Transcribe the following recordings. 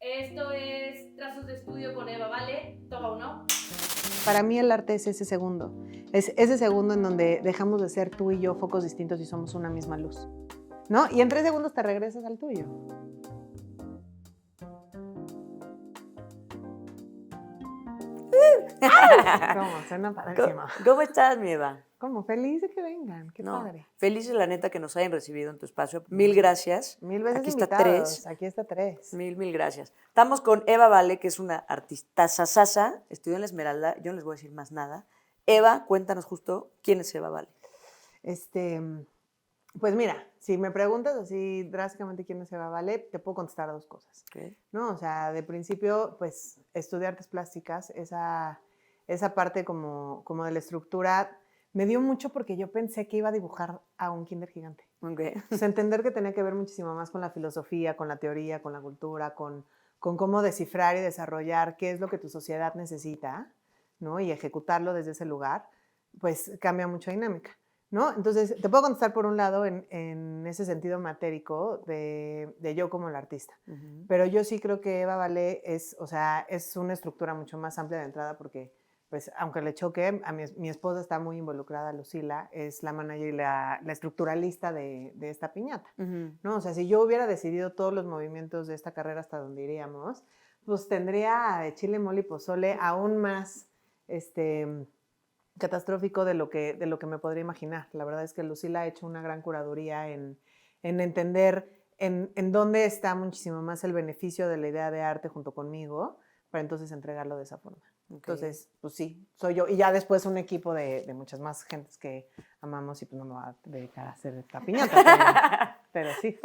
Esto es Trazos de Estudio con Eva, ¿vale? Toma uno. Para mí el arte es ese segundo. Es ese segundo en donde dejamos de ser tú y yo focos distintos y somos una misma luz, ¿no? Y en 3 segundos te regresas al tuyo. ¿Cómo? Suena padrísimo. ¿Cómo estás, mi Eva? ¿Cómo? Feliz de que vengan. Qué No, padre. felices, la neta, que nos hayan recibido en tu espacio. Mil gracias. 1000 veces Aquí está invitados. 3. Aquí está 3. Mil gracias. Estamos con Eva Vale, que es una artista sasasa, estudió en la Esmeralda. Yo no les voy a decir más nada. Eva, cuéntanos justo quién es Eva Vale. Pues mira, si me preguntas así drásticamente quién es Eva Vale, te puedo contestar 2 cosas. Okay. ¿No? O sea, de principio, pues estudié artes plásticas, esa parte como de la estructura me dio mucho porque yo pensé que iba a dibujar a un kinder gigante. Okay. O sea, entender que tenía que ver muchísimo más con la filosofía, con la teoría, con la cultura, con cómo descifrar y desarrollar qué es lo que tu sociedad necesita, ¿no? Y ejecutarlo desde ese lugar, pues cambia mucho dinámica, ¿no? Entonces, te puedo contestar por un lado en ese sentido matérico de yo como el artista. Uh-huh. Pero yo sí creo que Eva Vale es una estructura mucho más amplia de entrada porque, pues, aunque le choque, mi esposa está muy involucrada, Lucila, es la manager y la estructuralista de esta piñata, Uh-huh. ¿no? O sea, si yo hubiera decidido todos los movimientos de esta carrera hasta donde iríamos, pues tendría de chile, mole y pozole aún más, catastrófico de lo que me podría imaginar. La verdad es que Lucila ha hecho una gran curaduría en entender en dónde está muchísimo más el beneficio de la idea de arte junto conmigo para entonces entregarlo de esa forma. Okay. Entonces, pues sí, soy yo. Y ya después un equipo de muchas más gentes que amamos y pues no me voy a dedicar a hacer esta piñata. pero sí.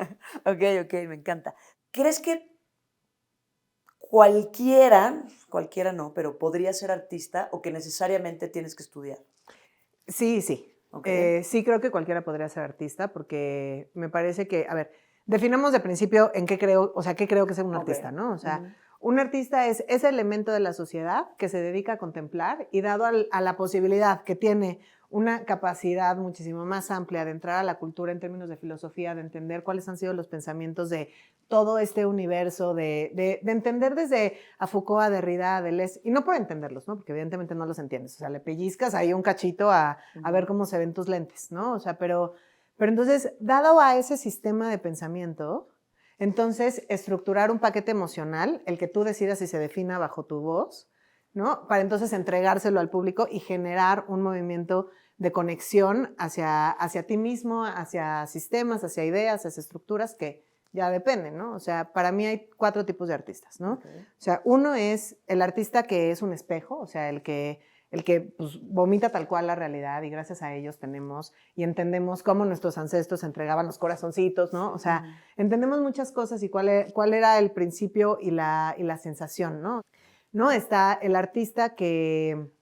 Ok, me encanta. ¿Crees que cualquiera no, pero podría ser artista o que necesariamente tienes que estudiar? Sí. Okay. Sí creo que cualquiera podría ser artista porque me parece que, a ver, definamos de principio en qué creo, o sea, qué creo que es un artista, ¿no? O sea, un artista es ese elemento de la sociedad que se dedica a contemplar y dado a la posibilidad que tiene una capacidad muchísimo más amplia de entrar a la cultura en términos de filosofía, de entender cuáles han sido los pensamientos de todo este universo, de entender desde a Foucault, a Derrida, a Deleuze, y no por entenderlos, ¿no? Porque evidentemente no los entiendes, o sea, le pellizcas ahí un cachito a ver cómo se ven tus lentes, ¿no? O sea, pero entonces, dado a ese sistema de pensamiento, entonces estructurar un paquete emocional, el que tú decidas si se defina bajo tu voz, ¿no? Para entonces entregárselo al público y generar un movimiento de conexión hacia ti mismo, hacia sistemas, hacia ideas, hacia estructuras que ya dependen, ¿no? O sea, para mí hay 4 tipos de artistas, ¿no? Okay. O sea, uno es el artista que es un espejo, o sea, el que pues, vomita tal cual la realidad y gracias a ellos tenemos y entendemos cómo nuestros ancestros entregaban los corazoncitos, ¿no? O sea, entendemos muchas cosas y cuál era el principio y la sensación, ¿no? ¿No? Está el artista que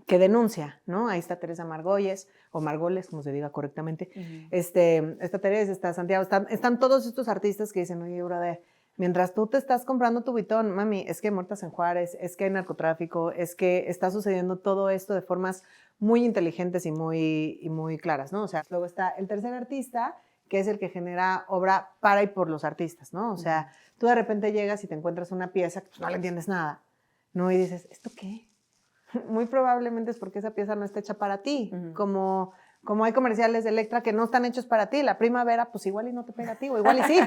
denuncia, ¿no? Ahí está Teresa Margolles, o Margoles, como se diga correctamente. Está Teresa, está Santiago, están todos estos artistas que dicen, oye, brother, mientras tú te estás comprando tu Vuitton, mami, es que hay muertas en Juárez, es que hay narcotráfico, es que está sucediendo todo esto de formas muy inteligentes y muy claras, ¿no? O sea, luego está el tercer artista, que es el que genera obra para y por los artistas, ¿no? O sea, tú de repente llegas y te encuentras una pieza que pues, no le entiendes nada, ¿no? Y dices, ¿esto qué? Muy probablemente es porque esa pieza no está hecha para ti, como hay comerciales de Electra que no están hechos para ti. La primavera, pues igual y no te pega a ti, o igual y sí,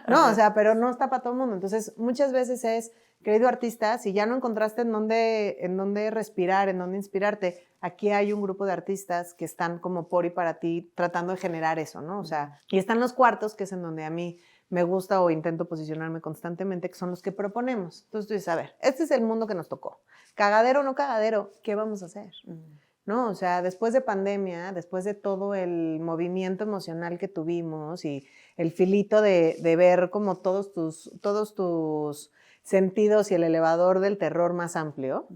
¿no? O sea, pero no está para todo el mundo. Entonces, muchas veces es, querido artista, si ya no encontraste en dónde respirar, en dónde inspirarte, aquí hay un grupo de artistas que están como por y para ti tratando de generar eso, ¿no? O sea, y están los cuartos, que es en donde a mí me gusta o intento posicionarme constantemente, que son los que proponemos. Entonces tú dices, a ver, este es el mundo que nos tocó. Cagadero o no cagadero, ¿qué vamos a hacer? ¿No? O sea, después de pandemia, después de todo el movimiento emocional que tuvimos y el filito de ver como todos tus sentidos y el elevador del terror más amplio,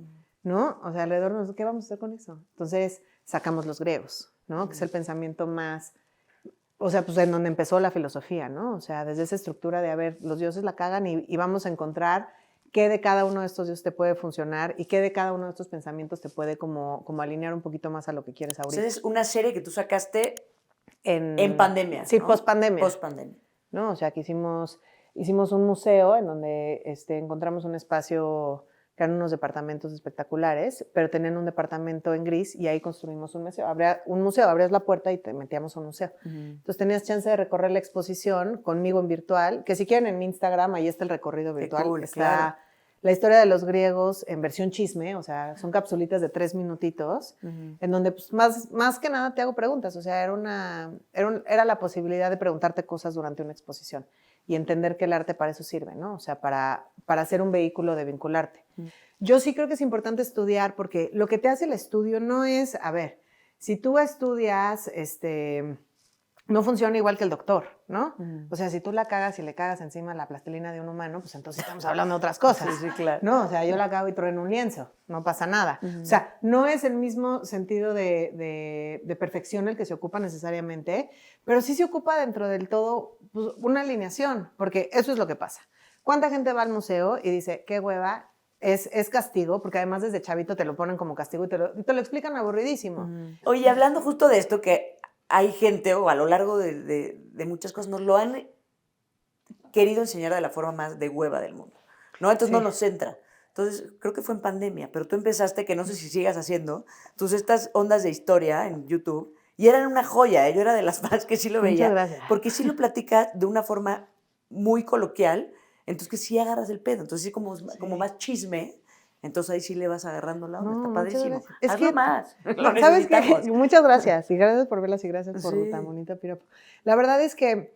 ¿no? O sea, alrededor de nosotros, ¿qué vamos a hacer con eso? Entonces, sacamos los griegos, ¿no? Que es el pensamiento más, o sea, pues en donde empezó la filosofía, ¿no? O sea, desde esa estructura de, a ver, los dioses la cagan y vamos a encontrar qué de cada uno de estos dioses te puede funcionar y qué de cada uno de estos pensamientos te puede como alinear un poquito más a lo que quieres ahorita. Entonces, es una serie que tú sacaste en pandemia, sí, ¿no? post-pandemia. Post-pandemia. ¿No? O sea, que hicimos hicimos un museo en donde encontramos un espacio que eran unos departamentos espectaculares, pero tenían un departamento en gris y ahí construimos un museo. Abrías la puerta y te metíamos a un museo. Entonces tenías chance de recorrer la exposición conmigo en virtual, que si quieren en mi Instagram, ahí está el recorrido virtual. Qué cool, está claro. la historia de los griegos en versión chisme, o sea, son capsulitas de 3 minutitos, en donde pues, más que nada te hago preguntas, o sea, era la posibilidad de preguntarte cosas durante una exposición y entender que el arte para eso sirve, ¿no? O sea, para ser un vehículo de vincularte. Yo sí creo que es importante estudiar porque lo que te hace el estudio no es, a ver, si tú estudias, no funciona igual que el doctor, ¿no? O sea, si tú la cagas y le cagas encima la plastilina de un humano, pues entonces estamos hablando de otras cosas. Sí, claro. No, o sea, yo la cago y trueno un lienzo, no pasa nada. O sea, no es el mismo sentido de perfección el que se ocupa necesariamente, pero sí se ocupa dentro del todo pues, una alineación, porque eso es lo que pasa. ¿Cuánta gente va al museo y dice, qué hueva? Es castigo, porque además desde chavito te lo ponen como castigo y te lo explican aburridísimo. Oye, hablando justo de esto, que hay gente, o a lo largo de muchas cosas, nos lo han querido enseñar de la forma más de hueva del mundo, ¿no? Entonces no nos entra. Entonces, creo que fue en pandemia, pero tú empezaste, que no sé si sigas haciendo, estas ondas de historia en YouTube, y eran una joya, ¿eh? Yo era de las más que sí lo veía. Muchas gracias. Porque sí lo platica de una forma muy coloquial, entonces que sí agarras el pedo. Entonces sí como más chisme, entonces ahí sí le vas agarrando la onda. No, Está muchas padrísimo. gracias. Es Hazlo que, más. Lo ¿sabes qué? necesitamos. Muchas gracias. Y gracias por verlas y gracias por Sí. tan bonita piropo. La verdad es que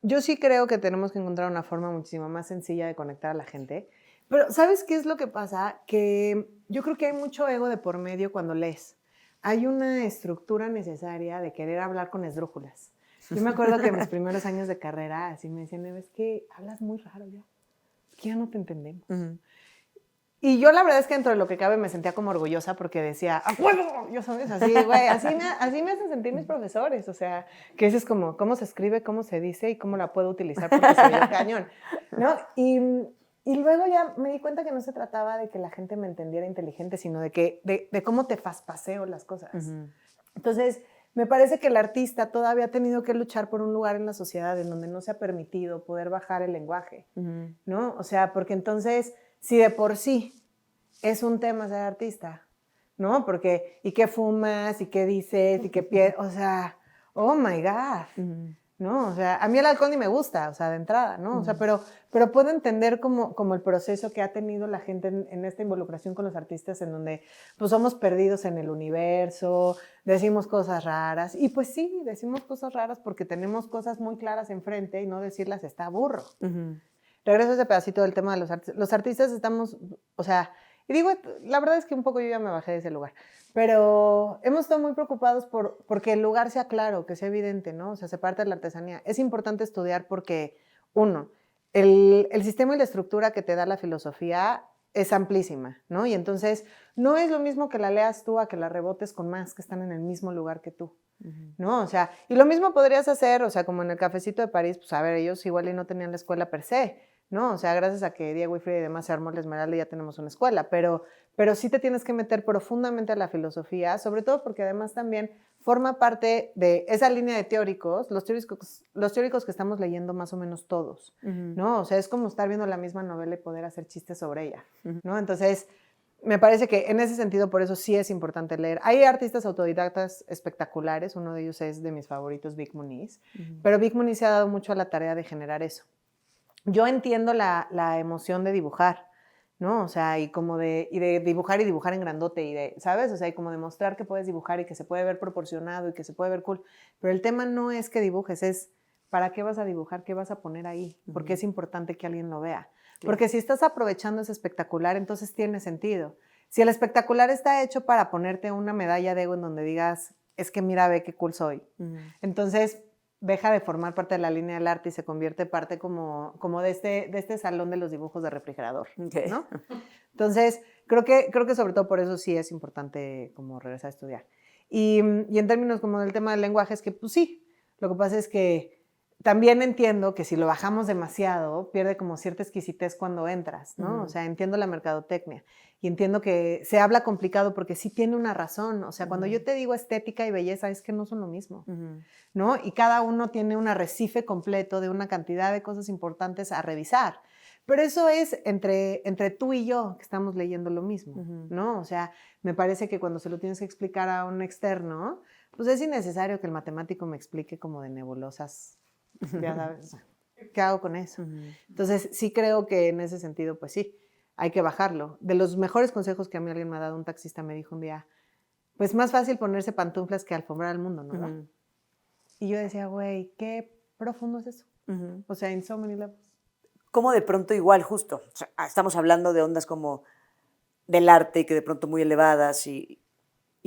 yo sí creo que tenemos que encontrar una forma muchísimo más sencilla de conectar a la gente. Pero ¿sabes qué es lo que pasa? Que yo creo que hay mucho ego de por medio cuando lees. Hay una estructura necesaria de querer hablar con esdrújulas. Yo me acuerdo que en mis primeros años de carrera así me decían, es que hablas muy raro ya. Es que ya no te entendemos. Y yo la verdad es que dentro de lo que cabe me sentía como orgullosa porque decía, ¡a huevo! Yo sabes, así, güey, así me hacen sentir mis profesores. O sea, que ese es como cómo se escribe, cómo se dice y cómo la puedo utilizar porque soy el cañón, ¿no? Y luego ya me di cuenta que no se trataba de que la gente me entendiera inteligente, sino de cómo te faspaseo las cosas. Entonces, me parece que el artista todavía ha tenido que luchar por un lugar en la sociedad en donde no se ha permitido poder bajar el lenguaje, ¿no? O sea, porque entonces, si de por sí es un tema ser artista, ¿no? Porque, ¿y qué fumas? ¿Y qué dices? ¿Y qué o sea, oh my God, ¿no? O sea, a mí el alcohol ni me gusta, o sea, de entrada, ¿no? O sea, pero puedo entender como el proceso que ha tenido la gente en esta involucración con los artistas en donde, pues, somos perdidos en el universo, decimos cosas raras, y pues sí, decimos cosas raras porque tenemos cosas muy claras enfrente y no decirlas está burro. Regreso a ese pedacito del tema de los artistas. Los artistas estamos, o sea, y digo, la verdad es que un poco yo ya me bajé de ese lugar, pero hemos estado muy preocupados porque el lugar sea claro, que sea evidente, ¿no? O sea, se parte de la artesanía. Es importante estudiar porque, uno, el sistema y la estructura que te da la filosofía es amplísima, ¿no? Y entonces no es lo mismo que la leas tú a que la rebotes con más que están en el mismo lugar que tú, ¿no? O sea, y lo mismo podrías hacer, o sea, como en el Cafecito de París, pues a ver, ellos igual y no tenían la escuela per se, ¿no? O sea, gracias a que Diego y Frida y demás se armó la Esmeralda y ya tenemos una escuela, pero sí te tienes que meter profundamente a la filosofía, sobre todo porque además también forma parte de esa línea de teóricos, los teóricos que estamos leyendo más o menos todos, ¿no? O sea, es como estar viendo la misma novela y poder hacer chistes sobre ella, ¿no? Entonces, me parece que en ese sentido, por eso sí es importante leer. Hay artistas autodidactas espectaculares, uno de ellos es de mis favoritos, Vic Muniz, pero Vic Muniz se ha dado mucho a la tarea de generar eso. Yo entiendo la emoción de dibujar, ¿no? O sea, y de dibujar y dibujar en grandote y de, ¿sabes? O sea, y como demostrar que puedes dibujar y que se puede ver proporcionado y que se puede ver cool. Pero el tema no es que dibujes, es ¿para qué vas a dibujar? ¿Qué vas a poner ahí? Porque es importante que alguien lo vea. Porque si estás aprovechando ese espectacular, entonces tiene sentido. Si el espectacular está hecho para ponerte una medalla de ego en donde digas, es que mira, ve qué cool soy. Entonces, deja de formar parte de la línea del arte y se convierte parte como de este salón de los dibujos de refrigerador, ¿no? Entonces, creo que sobre todo por eso sí es importante como regresar a estudiar. Y en términos como del tema del lenguaje, es que pues sí, lo que pasa es que también entiendo que si lo bajamos demasiado, pierde como cierta exquisitez cuando entras, ¿no? Ujú. O sea, entiendo la mercadotecnia y entiendo que se habla complicado porque sí tiene una razón. O sea, cuando yo te digo estética y belleza, es que no son lo mismo, ¿no? Y cada uno tiene un arrecife completo de una cantidad de cosas importantes a revisar. Pero eso es entre tú y yo que estamos leyendo lo mismo, ¿no? O sea, me parece que cuando se lo tienes que explicar a un externo, pues es innecesario que el matemático me explique como de nebulosas. Ya sabes, ¿qué hago con eso? Entonces, sí creo que en ese sentido, pues sí, hay que bajarlo. De los mejores consejos que a mí alguien me ha dado, un taxista me dijo un día, pues más fácil ponerse pantuflas que alfombrar al mundo, ¿no? Y yo decía, güey, qué profundo es eso. O sea, in so many levels. Como de pronto igual, justo, o sea, estamos hablando de ondas como del arte y que de pronto muy elevadas y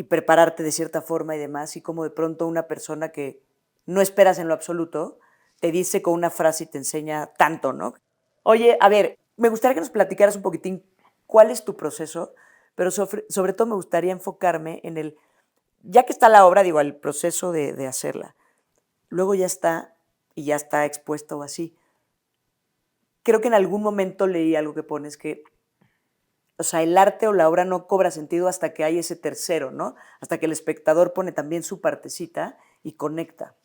prepararte de cierta forma y demás, y como de pronto una persona que no esperas en lo absoluto te dice con una frase y te enseña tanto, ¿no? Oye, a ver, me gustaría que nos platicaras un poquitín cuál es tu proceso, pero sobre todo me gustaría enfocarme en el, ya que está la obra, digo, el proceso de hacerla, luego ya está y ya está expuesta o así. Creo que en algún momento leí algo que pones que, o sea, el arte o la obra no cobra sentido hasta que hay ese tercero, ¿no? Hasta que el espectador pone también su partecita y conecta.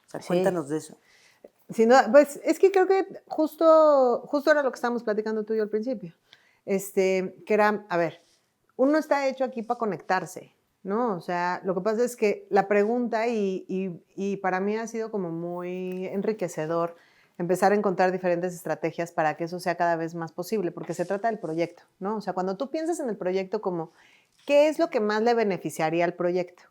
O sea, Sí. cuéntanos de eso. Sin duda, pues es que creo que justo era lo que estábamos platicando tú y yo al principio. Que era, a ver, uno está hecho aquí para conectarse, ¿no? O sea, lo que pasa es que la pregunta, y para mí ha sido como muy enriquecedor empezar a encontrar diferentes estrategias para que eso sea cada vez más posible, porque se trata del proyecto, ¿no? O sea, cuando tú piensas en el proyecto como, ¿qué es lo que más le beneficiaría al proyecto?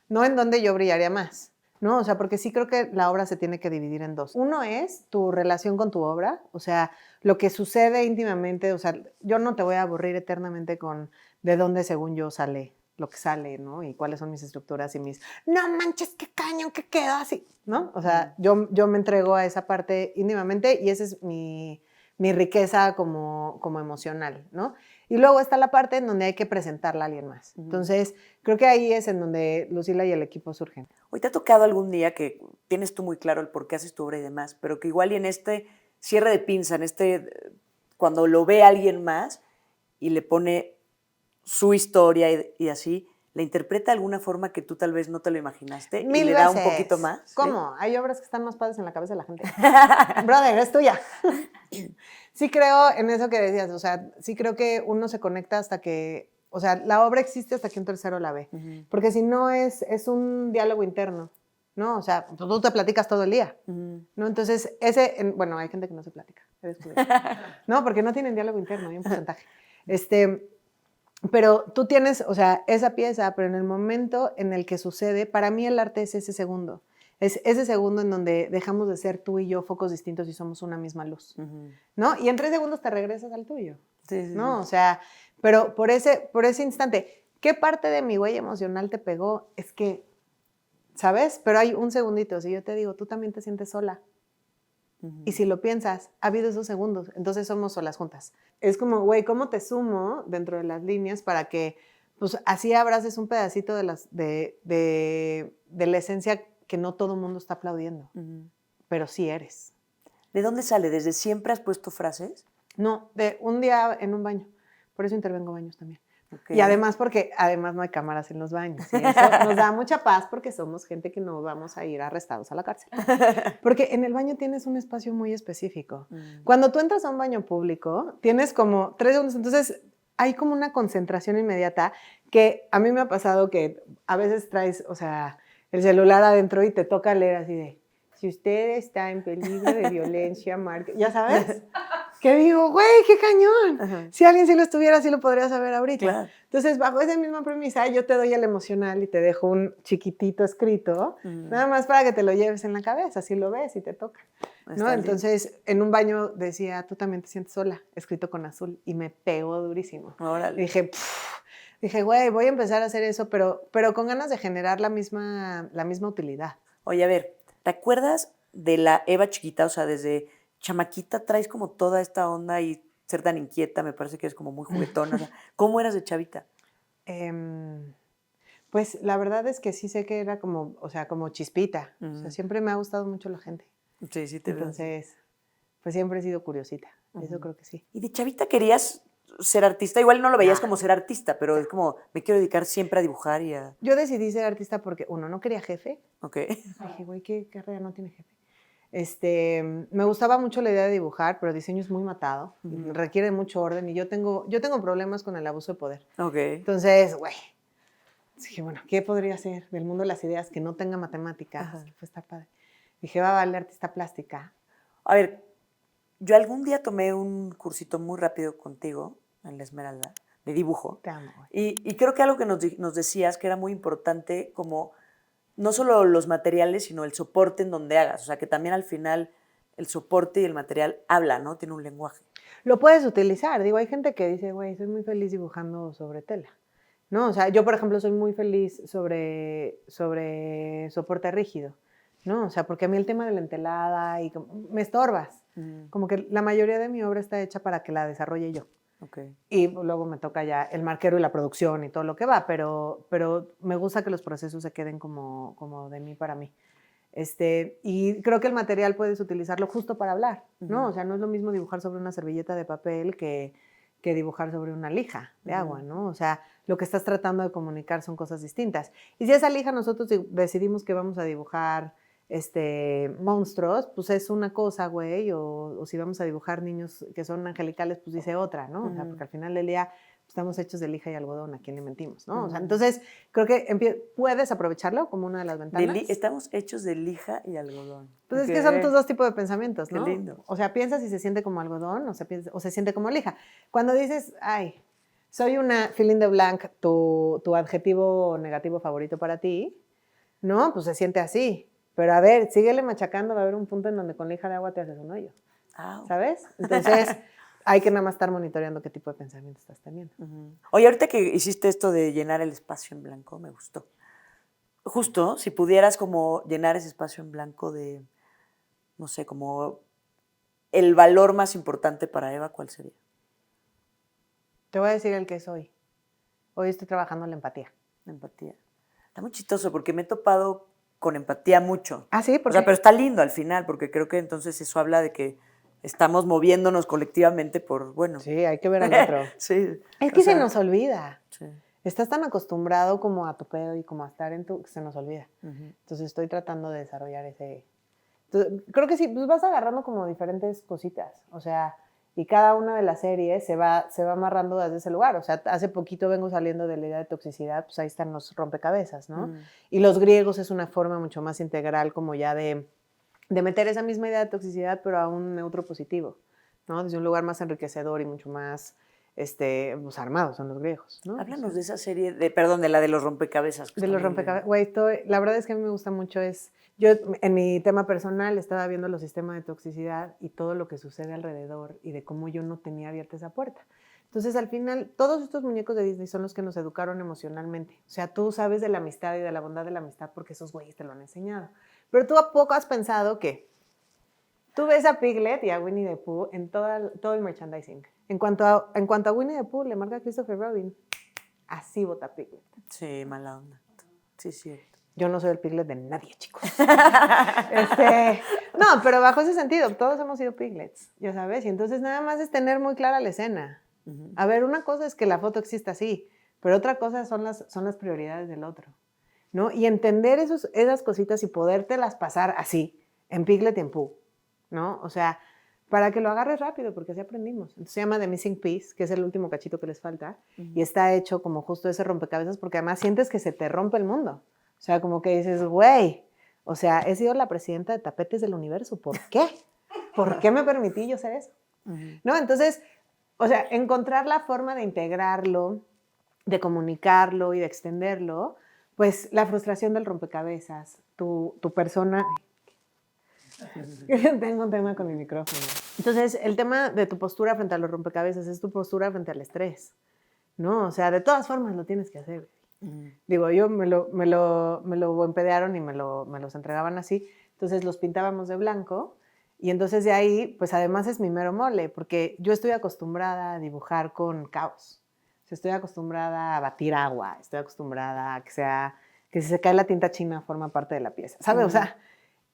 No en dónde yo brillaría más, ¿no? O sea, porque sí creo que la obra se tiene que dividir en dos. Uno es tu relación con tu obra, o sea, lo que sucede íntimamente, o sea, yo no te voy a aburrir eternamente con de dónde según yo sale lo que sale, ¿no? Y cuáles son mis estructuras y mis, no manches, qué cañón que quedó así, ¿no? O sea, yo me entrego a esa parte íntimamente y esa es mi riqueza como emocional, ¿no? Y luego está la parte en donde hay que presentarla a alguien más. Entonces, creo que ahí es en donde Lucila y el equipo surgen. Hoy te ha tocado algún día que tienes tú muy claro el por qué haces tu obra y demás, pero que igual y en este cierre de pinza, cuando lo ve alguien más y le pone su historia y así, la interpreta de alguna forma que tú tal vez no te lo imaginaste Mil y le veces. da un poquito más. ¿Cómo? Hay obras que están más padres en la cabeza de la gente. Brother, es tuya. Sí creo en eso que decías, o sea, sí creo que uno se conecta hasta que, o sea, la obra existe hasta que un tercero la ve, porque si no es un diálogo interno, ¿no? O sea, tú te platicas todo el día, ¿no? Entonces, bueno, hay gente que no se platica, no, porque no tienen diálogo interno, hay un porcentaje. Pero tú tienes, o sea, esa pieza, pero en el momento en el que sucede, para mí el arte es ese segundo. Es ese segundo en donde dejamos de ser tú y yo focos distintos y somos una misma luz, ¿no? Y en 3 segundos te regresas al tuyo, ¿no? O sea, pero por ese instante, ¿qué parte de mi huella emocional te pegó? Es que, ¿sabes? Pero hay un segundito, si yo te digo, tú también te sientes sola. Y si lo piensas, ha habido esos segundos, entonces somos solas juntas. Es como, güey, ¿cómo te sumo dentro de las líneas para que, pues, así abraces un pedacito de la esencia que no todo el mundo está aplaudiendo, pero sí eres? ¿De dónde sale? ¿Desde siempre has puesto frases? No, de un día en un baño. Por eso intervengo baños también. Okay. Y además porque no hay cámaras en los baños. Y eso nos da mucha paz porque somos gente que no vamos a ir arrestados a la cárcel. Porque en el baño tienes un espacio muy específico. Cuando tú entras a un baño público, tienes como 3 segundos. Entonces hay como una concentración inmediata que a mí me ha pasado que a veces traes, o sea, el celular adentro y te toca leer así de, si usted está en peligro de violencia, marque, ¿ya sabes? Que digo, güey, qué cañón. Si alguien sí lo estuviera, sí lo podría saber ahorita. Claro. Entonces, bajo esa misma premisa, yo te doy el emocional y te dejo un chiquitito escrito, nada más para que te lo lleves en la cabeza, así lo ves y te toca, ¿no? Entonces, en un baño decía, tú también te sientes sola, escrito con azul, y me pegó durísimo. Órale. Dije, güey, voy a empezar a hacer eso, pero con ganas de generar la misma utilidad. Oye, a ver, ¿te acuerdas de la Eva chiquita? O sea, desde chamaquita traes como toda esta onda y ser tan inquieta, me parece que eres como muy juguetona. O sea, ¿cómo eras de chavita? Pues la verdad es que sí sé que era como, o sea, como chispita. O sea, siempre me ha gustado mucho la gente. Sí, sí te veo. Entonces, pues siempre he sido curiosita. Eso Ujú. creo que sí. ¿Y de chavita querías ser artista? Igual no lo veías Ah. como ser artista, pero es como, me quiero dedicar siempre a dibujar y a... Yo decidí ser artista porque, uno, no quería jefe. Ok. Dije, güey, ¿qué carrera no tiene jefe? Me gustaba mucho la idea de dibujar, pero el diseño es muy matado, Ujú. requiere mucho orden y yo tengo problemas con el abuso de poder. Ok. Entonces, güey, dije, bueno, ¿qué podría ser del mundo de las ideas que no tenga matemáticas? Ajá. Que fue estar padre. Dije, va a valer artista plástica. A ver, yo algún día tomé un cursito muy rápido contigo en la Esmeralda de dibujo. Te amo, güey. Y creo que algo que nos decías que era muy importante como no solo los materiales, sino el soporte en donde hagas. O sea, que también al final el soporte y el material habla, ¿no? Tiene un lenguaje. Lo puedes utilizar. Digo, hay gente que dice, güey, soy muy feliz dibujando sobre tela. ¿No? O sea, yo, por ejemplo, soy muy feliz sobre soporte rígido, ¿no? O sea, porque a mí el tema de la entelada y me estorbas. Como que la mayoría de mi obra está hecha para que la desarrolle yo. Okay. Y luego me toca ya el marquero y la producción y todo lo que va, pero me gusta que los procesos se queden como de mí para mí. Y creo que el material puedes utilizarlo justo para hablar, ¿no? O sea, no es lo mismo dibujar sobre una servilleta de papel que dibujar sobre una lija de agua, ¿no? O sea, lo que estás tratando de comunicar son cosas distintas. Y si esa lija nosotros decidimos que vamos a dibujar monstruos, pues es una cosa, güey, o si vamos a dibujar niños que son angelicales, pues dice otra, ¿no? O sea, porque al final del día estamos hechos de lija y algodón, ¿a quién le mentimos, no? O sea, entonces creo que puedes aprovecharlo como una de las ventanas. Estamos hechos de lija y algodón. Pues es que son tus dos tipos de pensamientos, ¿no? Qué lindo. O sea, piensas si se siente como algodón o se siente como lija. Cuando dices, ay, soy una fill in the blank, tu adjetivo negativo favorito para ti, ¿no? Pues se siente así. Pero a ver, síguele machacando, va a haber un punto en donde con lija de agua te haces un hoyo, ¿sabes? Entonces hay que nada más estar monitoreando qué tipo de pensamiento estás teniendo. Oye, ahorita que hiciste esto de llenar el espacio en blanco, me gustó. Justo, si pudieras como llenar ese espacio en blanco de, no sé, como el valor más importante para Eva, ¿cuál sería? Te voy a decir el que soy. Hoy estoy trabajando en la empatía. La empatía. Está muy chistoso porque me he topado con empatía mucho. Ah, sí, ¿por O sea, qué? pero está lindo al final porque creo que entonces eso habla de que estamos moviéndonos colectivamente por, bueno. Sí, hay que ver al otro. Sí. Es que se nos olvida. Sí. Estás tan acostumbrado como a tu pedo y como a estar en tu... que se nos olvida. Entonces estoy tratando de desarrollar ese... Entonces, creo que sí, pues vas agarrando como diferentes cositas. O sea, y cada una de las series se va amarrando desde ese lugar. O sea, hace poquito vengo saliendo de la idea de toxicidad, pues ahí están los rompecabezas, ¿no? Y los griegos es una forma mucho más integral como ya de meter esa misma idea de toxicidad, pero a un neutro positivo, ¿no? Desde un lugar más enriquecedor y mucho más pues armados son los griegos, ¿no? Háblanos de esa serie, de la de los rompecabezas. De los rompecabezas. Güey, la verdad es que a mí me gusta mucho yo en mi tema personal estaba viendo los sistemas de toxicidad y todo lo que sucede alrededor y de cómo yo no tenía abierta esa puerta. Entonces, al final, todos estos muñecos de Disney son los que nos educaron emocionalmente. O sea, tú sabes de la amistad y de la bondad de la amistad porque esos güeyes te lo han enseñado. Pero tú a poco has pensado que tú ves a Piglet y a Winnie the Pooh en todo el merchandising. En cuanto a Winnie the Pooh, le marca Christopher Robin. Así vota Piglet. Sí, mala onda. Sí, cierto. Yo no soy el Piglet de nadie, chicos. No, pero bajo ese sentido, todos hemos sido Piglets, ya sabes. Y entonces nada más es tener muy clara la escena. A ver, una cosa es que la foto exista así, pero otra cosa son las prioridades del otro, ¿no? Y entender esas cositas y podértelas pasar así, en Piglet y en Pooh, ¿no? O sea, para que lo agarres rápido, porque así aprendimos. Entonces se llama The Missing Piece, que es el último cachito que les falta, y está hecho como justo ese rompecabezas, porque además sientes que se te rompe el mundo. O sea, como que dices, güey, o sea, he sido la presidenta de tapetes del universo, ¿por qué? ¿Por qué me permití yo ser eso? ¿No? Entonces, o sea, encontrar la forma de integrarlo, de comunicarlo y de extenderlo, pues la frustración del rompecabezas, tu persona... Tengo un tema con mi micrófono. Entonces, el tema de tu postura frente a los rompecabezas es tu postura frente al estrés, ¿no? O sea, de todas formas lo tienes que hacer. Digo, yo me lo empedearon y me los entregaban así, entonces los pintábamos de blanco y entonces de ahí, pues además es mi mero mole, porque yo estoy acostumbrada a dibujar con caos, o sea, estoy acostumbrada a batir agua, estoy acostumbrada a que si se cae la tinta china forma parte de la pieza, ¿sabes? O sea,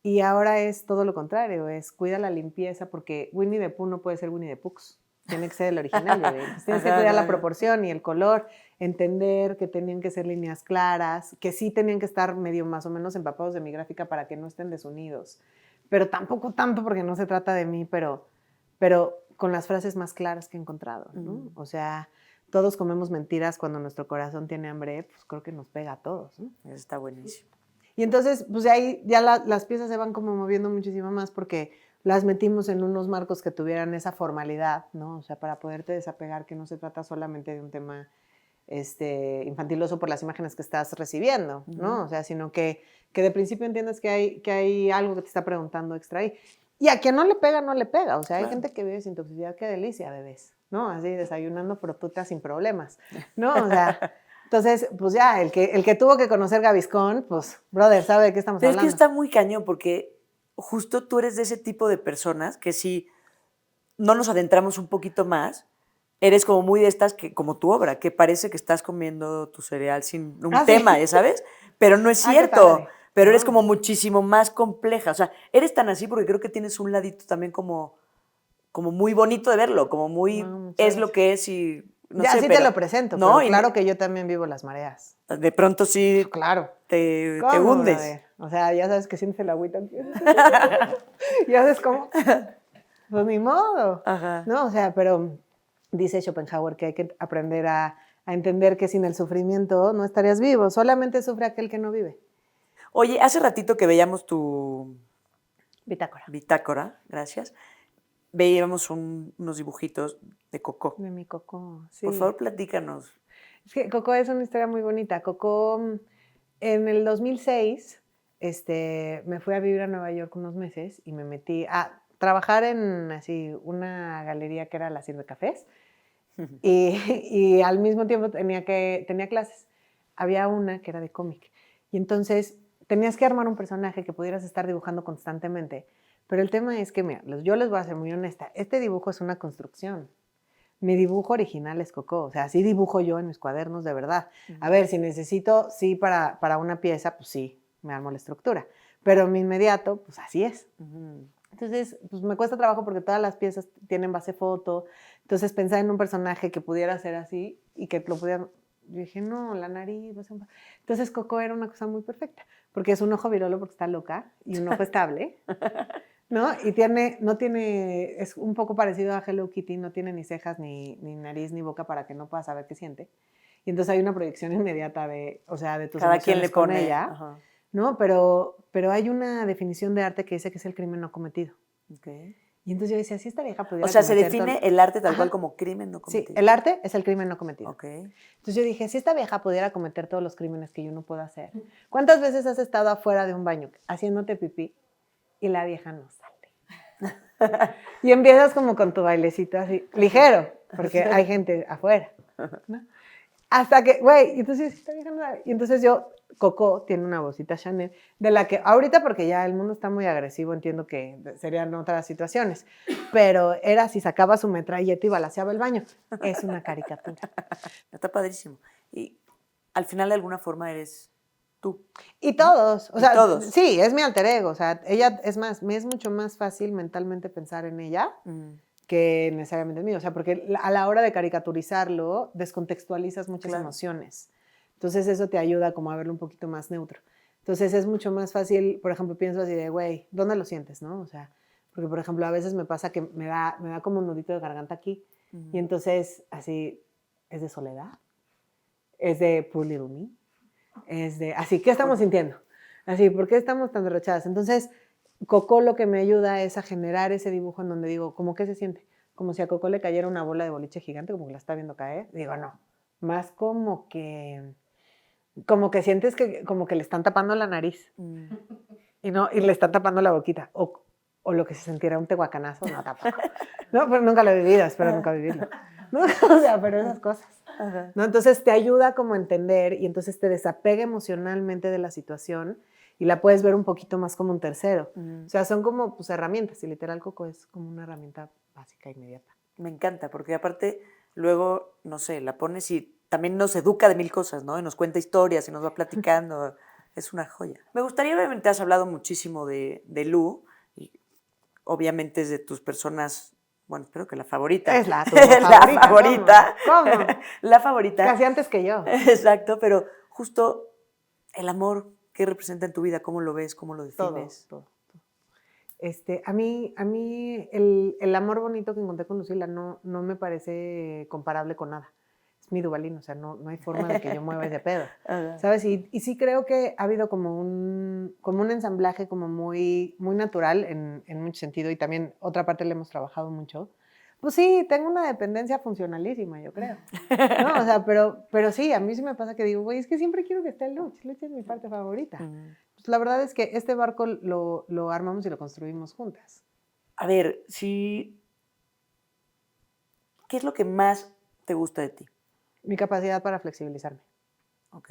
Y ahora es todo lo contrario, es cuida la limpieza, porque Winnie the Pooh no puede ser Winnie the Pooh. Tiene que ser el original, bebé. Entonces, tienes que cuidar la proporción y el color, entender que tenían que ser líneas claras, que sí tenían que estar medio más o menos empapados de mi gráfica para que no estén desunidos. Pero tampoco tanto porque no se trata de mí, pero con las frases más claras que he encontrado, ¿no? O sea, todos comemos mentiras cuando nuestro corazón tiene hambre, pues creo que nos pega a todos, ¿no? Eso está buenísimo. Y entonces, pues de ahí ya las piezas se van como moviendo muchísimo más porque las metimos en unos marcos que tuvieran esa formalidad, ¿no? O sea, para poderte desapegar, que no se trata solamente de un tema infantiloso por las imágenes que estás recibiendo, ¿no? O sea, sino que de principio entiendas que hay algo que te está preguntando extra ahí. Y a quien no le pega, no le pega. O sea, hay gente que vive sin toxicidad, qué delicia, bebés, ¿no? Así desayunando frutas sin problemas, ¿no? O sea, entonces, pues ya, el que tuvo que conocer Gaviscon, pues, brother, sabe de qué estamos Pero hablando. es que está muy cañón porque justo tú eres de ese tipo de personas que si no nos adentramos un poquito más, eres como muy de estas, que como tu obra, que parece que estás comiendo tu cereal sin un tema, sí. ¿sabes? Pero no es Qué cierto. padre. Pero No. eres como muchísimo más compleja. O sea, eres tan así porque creo que tienes un ladito también como muy bonito de verlo, como muy No, muchas es lo gracias. que es y no Ya, sé, sí pero te lo presento, no, pero y claro que yo también vivo las mareas. de pronto sí Claro. te ¿Cómo, hundes. brother? O sea, ya sabes que sientes el agüita. Ya sabes cómo. Pues ni modo. Ajá. No, o sea, pero dice Schopenhauer que hay que aprender a entender que sin el sufrimiento no estarías vivo. Solamente sufre aquel que no vive. Oye, hace ratito que veíamos tu Bitácora. bitácora, gracias, veíamos unos dibujitos de Coco. De mi Coco, sí. Por favor, platícanos. Es que Coco es una historia muy bonita. Coco, en el 2006, me fui a vivir a Nueva York unos meses y me metí a trabajar en así una galería que era la Sirve Cafés y al mismo tiempo tenía clases. Había una que era de cómic y entonces tenías que armar un personaje que pudieras estar dibujando constantemente. Pero el tema es que, mira, yo les voy a ser muy honesta, este dibujo es una construcción. Mi dibujo original es Coco, o sea, así dibujo yo en mis cuadernos de verdad. A ver, si necesito, sí, para una pieza, pues sí, me armo la estructura. Pero mi inmediato, pues así es. Entonces, pues me cuesta trabajo porque todas las piezas tienen base foto. Entonces, pensar en un personaje que pudiera ser así y que lo pudiera... Yo dije, no, la nariz... Entonces, Coco era una cosa muy perfecta, porque es un ojo virolo porque está loca y un ojo estable. ¿No? Y es un poco parecido a Hello Kitty, no tiene ni cejas, ni nariz, ni boca para que no pueda saber qué siente. Y entonces hay una proyección inmediata de tus Cada quien emociones le con pone, ella, ajá. ¿no? Pero hay una definición de arte que dice que es el crimen no cometido. Okay. Y entonces yo decía, si esta vieja pudiera O sea, se cometer define todo... el arte tal Ajá. cual como crimen no cometido. Sí, el arte es el crimen no cometido. Okay. Entonces yo dije, si esta vieja pudiera cometer todos los crímenes que yo no puedo hacer, ¿cuántas veces has estado afuera de un baño haciéndote pipí y la vieja no sale? Y empiezas como con tu bailecito así, ligero, porque hay gente afuera, ¿no? Hasta que, güey, y entonces esta vieja no sabe. Y entonces Coco tiene una bolsita Chanel, de la que ahorita, porque ya el mundo está muy agresivo, entiendo que serían otras situaciones, pero era si sacaba su metralleta y balaceaba el baño. Es una caricatura. Está padrísimo. Y al final, de alguna forma, eres tú. Y todos, o Y sea, todos. sí, es mi alter ego, o sea, ella, es más, me es mucho más fácil mentalmente pensar en ella que necesariamente en mí, o sea, porque a la hora de caricaturizarlo, descontextualizas muchas emociones, entonces eso te ayuda como a verlo un poquito más neutro, entonces es mucho más fácil, por ejemplo, pienso así de, güey, ¿dónde lo sientes, no? O sea, porque, por ejemplo, a veces me pasa que me da como un nudito de garganta aquí, y entonces, así, es de soledad, es de Poor Little Me, así, ¿qué estamos sintiendo? Así, ¿por qué estamos tan derrochadas? Entonces, Coco lo que me ayuda es a generar ese dibujo en donde digo, ¿cómo qué se siente? Como si a Coco le cayera una bola de boliche gigante, como que la está viendo caer. Digo, no, más como que sientes que como que le están tapando la nariz y le están tapando la boquita. O lo que se sentirá un tehuacanazo, no tampoco. No, pero nunca lo he vivido, espero nunca vivirlo. ¿No? O sea, pero esas cosas. ¿No? Entonces te ayuda como a entender y entonces te desapega emocionalmente de la situación y la puedes ver un poquito más como un tercero. O sea, son como pues, herramientas y literal Coco es como una herramienta básica inmediata. Me encanta, porque aparte luego, no sé, la pones y también nos educa de mil cosas, ¿no? Y nos cuenta historias y nos va platicando. Es una joya. Me gustaría, obviamente, has hablado muchísimo de Lu, y obviamente es de tus personas, bueno, espero que la favorita. Es la favorita. La favorita. ¿Cómo? La favorita. Casi antes que yo. Exacto, pero justo el amor, ¿qué representa en tu vida? ¿Cómo lo ves? ¿Cómo lo defines? Todo. A mí el amor bonito que encontré con Lucila no me parece comparable con nada. Es mi Duvalín, o sea, no hay forma de que yo mueva ese pedo, ¿sabes? Y sí creo que ha habido como un ensamblaje como muy natural en mucho sentido, y también otra parte le hemos trabajado mucho. Pues sí, tengo una dependencia funcionalísima, yo creo. ¿No? O sea, pero sí, a mí sí me pasa que digo, güey, es que siempre quiero que esté Luch. Luch es mi parte favorita. Pues la verdad es que este barco lo armamos y lo construimos juntas. A ver, ¿qué es lo que más te gusta de ti? Mi capacidad para flexibilizarme. Ok.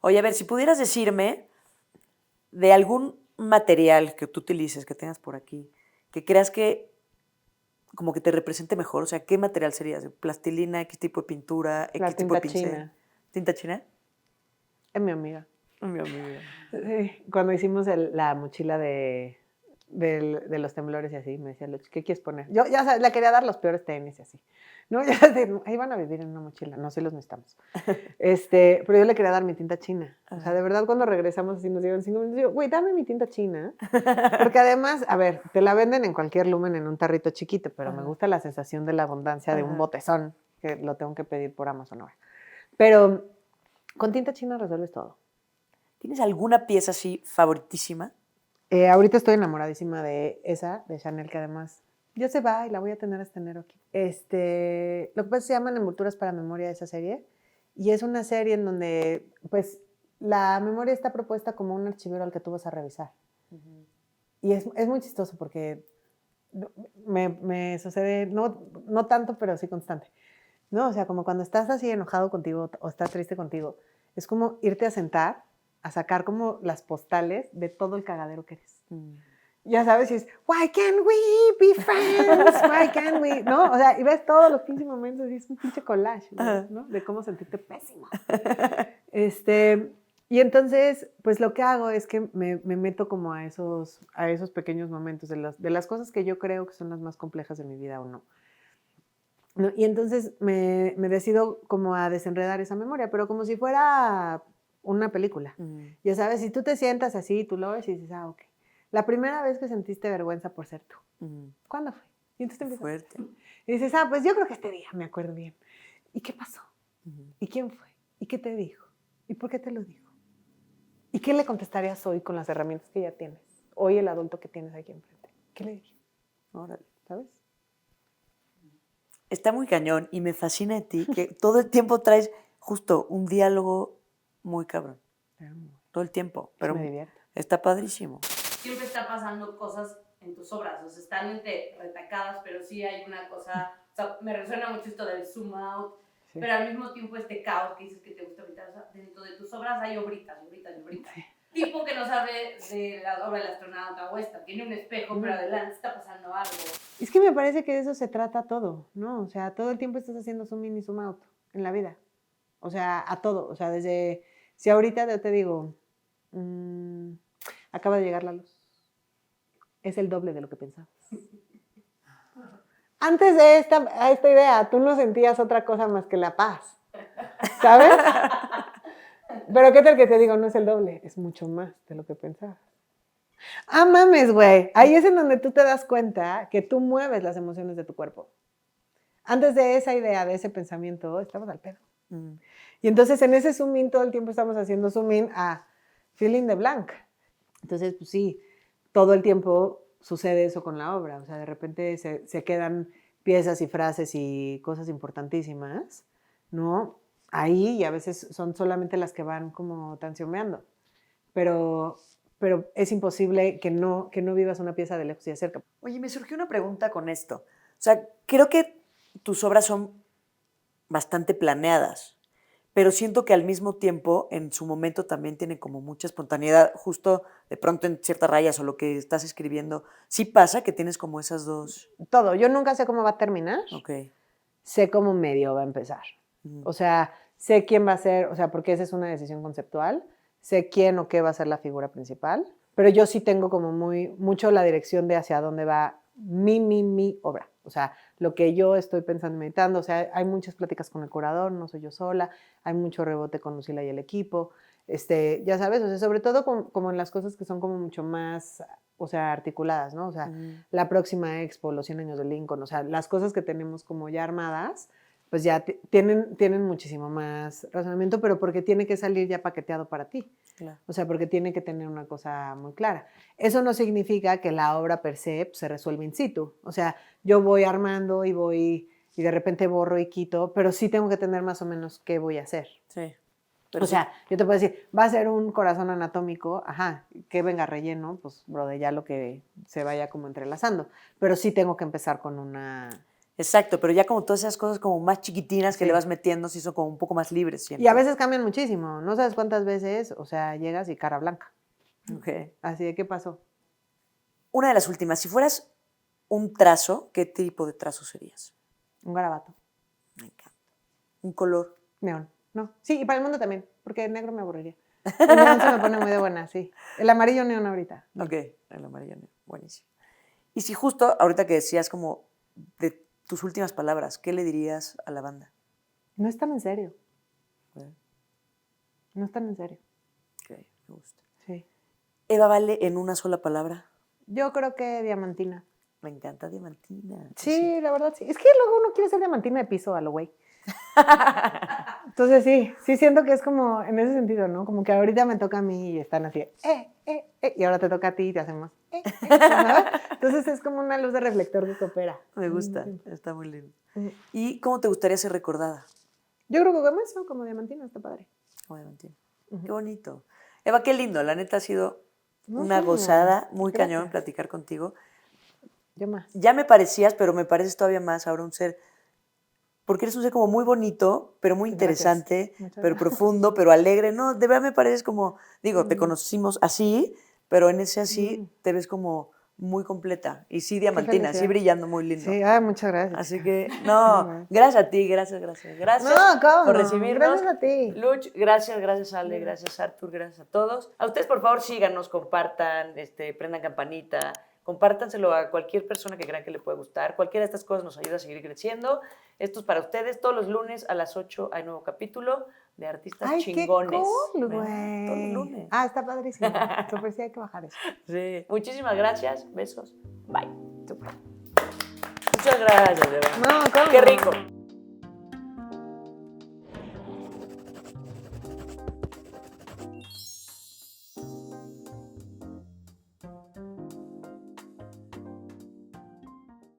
Oye, a ver, si pudieras decirme de algún material que tú utilices, que tengas por aquí, que creas que como que te represente mejor, o sea, ¿qué material sería? ¿Plastilina? ¿Qué tipo de pintura? La ¿Qué tipo de tinta pincel? china. ¿Tinta china? Es mi amiga. Mi amiga. Sí, cuando hicimos la mochila de los temblores y así, me decía, Luch, ¿qué quieres poner? Yo ya sabes, le quería dar los peores tenis y así. No, ya ahí van a vivir en una mochila. No, sí los necesitamos. Pero yo le quería dar mi tinta china. O sea, de verdad, cuando regresamos así nos dieron 5 minutos, digo, güey, dame mi tinta china. Porque además, a ver, te la venden en cualquier lumen en un tarrito chiquito, pero me gusta la sensación de la abundancia de un botezón, que lo tengo que pedir por Amazon ahora. Pero con tinta china resuelves todo. ¿Tienes alguna pieza así favoritísima? Ahorita estoy enamoradísima de esa, de Chanel, que además ya se va y la voy a tener hasta enero aquí. Lo que pasa es que se llaman Envolturas para Memoria esa serie, y es una serie en donde, pues, la memoria está propuesta como un archivero al que tú vas a revisar. Y es muy chistoso porque me sucede, no tanto, pero sí constante. ¿No? O sea, como cuando estás así enojado contigo o estás triste contigo, es como irte a sentar a sacar como las postales de todo el cagadero que eres. Ya sabes, y es, why can't we be friends? Why can't we? ¿No? O sea, y ves todos los pinches momentos y es un pinche collage, ¿no? De cómo sentirte pésimo. Y entonces, pues lo que hago es que me meto como a esos pequeños momentos de las cosas que yo creo que son las más complejas de mi vida o no. ¿No? Y entonces me decido como a desenredar esa memoria, pero como si fuera una película. Ya sabes, si tú te sientas así, tú lo ves y dices, ok. La primera vez que sentiste vergüenza por ser tú, ¿cuándo fue? Y entonces te empiezas. Fuerte. Y dices, pues yo creo que este día me acuerdo bien. ¿Y qué pasó? ¿Y quién fue? ¿Y qué te dijo? ¿Y por qué te lo dijo? ¿Y qué le contestarías hoy con las herramientas que ya tienes? Hoy el adulto que tienes aquí enfrente. ¿Qué le dije? Órale, ¿sabes? Está muy cañón y me fascina de ti que todo el tiempo traes justo un diálogo muy cabrón. Todo el tiempo. Pero me divierte. Está padrísimo. Siempre está pasando cosas en tus obras, o sea, están retacadas, pero sí hay una cosa, o sea, me resuena mucho esto del zoom out, sí. Pero al mismo tiempo este caos que dices que te gusta ahorita, o sea, dentro de tus obras hay obritas. Sí. Tipo que no sabe de la obra del astronauta o esta, tiene un espejo, pero adelante está pasando algo. Es que me parece que de eso se trata todo, ¿no? O sea, todo el tiempo estás haciendo zoom in y zoom out en la vida. O sea, a todo. O sea, desde, si ahorita yo te digo, acaba de llegar la luz. Es el doble de lo que pensabas. Antes de esta idea, tú no sentías otra cosa más que la paz. ¿Sabes? Pero ¿qué tal que te digo? No es el doble, es mucho más de lo que pensabas. Ah, mames, güey. Ahí es en donde tú te das cuenta que tú mueves las emociones de tu cuerpo. Antes de esa idea, de ese pensamiento, estabas al pedo. Y entonces en ese zoom in todo el tiempo estamos haciendo zoom in a feeling the blank. Entonces, pues sí, todo el tiempo sucede eso con la obra. O sea, de repente se quedan piezas y frases y cosas importantísimas, ¿no? Ahí, y a veces son solamente las que van como tansiomeando. Pero es imposible que no vivas una pieza de lejos y de cerca. Oye, me surgió una pregunta con esto. O sea, creo que tus obras son bastante planeadas, pero siento que al mismo tiempo, en su momento también tiene como mucha espontaneidad, justo de pronto en ciertas rayas o lo que estás escribiendo. ¿Sí pasa que tienes como esas dos? Todo. Yo nunca sé cómo va a terminar. Okay. Sé cómo medio va a empezar. O sea, sé quién va a ser, o sea, porque esa es una decisión conceptual. sé quién o qué va a ser la figura principal, pero yo sí tengo como mucho la dirección de hacia dónde va mi obra. O sea, lo que yo estoy pensando y meditando. O sea, hay muchas pláticas con el curador, no soy yo sola, hay mucho rebote con Lucila y el equipo. Ya sabes, o sea, sobre todo como en las cosas que son como mucho más, o sea, articuladas, ¿no? O sea, la próxima expo, los 100 años de Lincoln, o sea, las cosas que tenemos como ya armadas, pues ya tienen muchísimo más razonamiento, pero porque tiene que salir ya paqueteado para ti. Claro. O sea, porque tiene que tener una cosa muy clara. Eso no significa que la obra per se se resuelva in situ. O sea, yo voy armando y de repente borro y quito, pero sí tengo que tener más o menos qué voy a hacer. Sí. O sea, yo te puedo decir, va a ser un corazón anatómico, ajá, que venga relleno, pues, bro, de ya lo que se vaya como entrelazando. Pero sí tengo que empezar con una... Exacto, pero ya como todas esas cosas como más chiquitinas que le vas metiendo, sí son como un poco más libres siempre. Y a veces cambian muchísimo, no sabes cuántas veces, o sea, llegas y cara blanca. Okay. Así de, ¿qué pasó? Una de las últimas, si fueras un trazo, ¿qué tipo de trazo serías? Un garabato. Me encanta. Un color. Neón. No. Sí, y para el mundo también, porque el negro me aburriría. El neón se me pone muy de buena, sí. El amarillo neón ahorita. Ok, el amarillo neón. Buenísimo. Y si justo ahorita que decías como de tus últimas palabras, ¿qué le dirías a la banda? No es tan en serio. Bueno, No es tan en serio. ok, me gusta. Sí. Eva Vale en una sola palabra. Yo creo que diamantina. Me encanta diamantina. Sí, la verdad sí. Es que luego uno quiere ser diamantina de piso a lo güey. Entonces sí siento que es como en ese sentido, ¿no? Como que ahorita me toca a mí y están así, y ahora te toca a ti y te hacemos, ¿sabes? Entonces es como una luz de reflector que coopera. Me gusta, está muy lindo. ¿Y cómo te gustaría ser recordada? Yo creo que como eso, como diamantina, está padre. Como diamantina. Qué bonito. Eva, qué lindo. La neta ha sido No, una sí, gozada, muy gracias. cañón platicar contigo. Yo más. Ya me parecías, pero me pareces todavía más ahora un ser, porque eres un ser como muy bonito, pero muy interesante, pero profundo, pero alegre. No, de verdad me pareces como, digo, te conocimos así, pero en ese así te ves como muy completa. Y sí, diamantina, sí brillando muy lindo. Sí, muchas gracias. Así que, no, gracias a ti, gracias. Gracias No, ¿cómo? por recibirnos. Gracias a ti. Luch, gracias Ale, gracias Artur, gracias a todos. A ustedes, por favor, síganos, compartan, prendan campanita, compártanselo a cualquier persona que crean que le puede gustar. Cualquiera de estas cosas nos ayuda a seguir creciendo. Esto es para ustedes. Todos los lunes a las 8 hay nuevo capítulo de artistas chingones. ¡Qué cool, güey! Todos los lunes. Está padrísimo. Súper, sí hay que bajar eso. Sí. Muchísimas gracias. Besos. Bye. Super. Muchas gracias, de verdad. No, ¿cómo? Qué rico.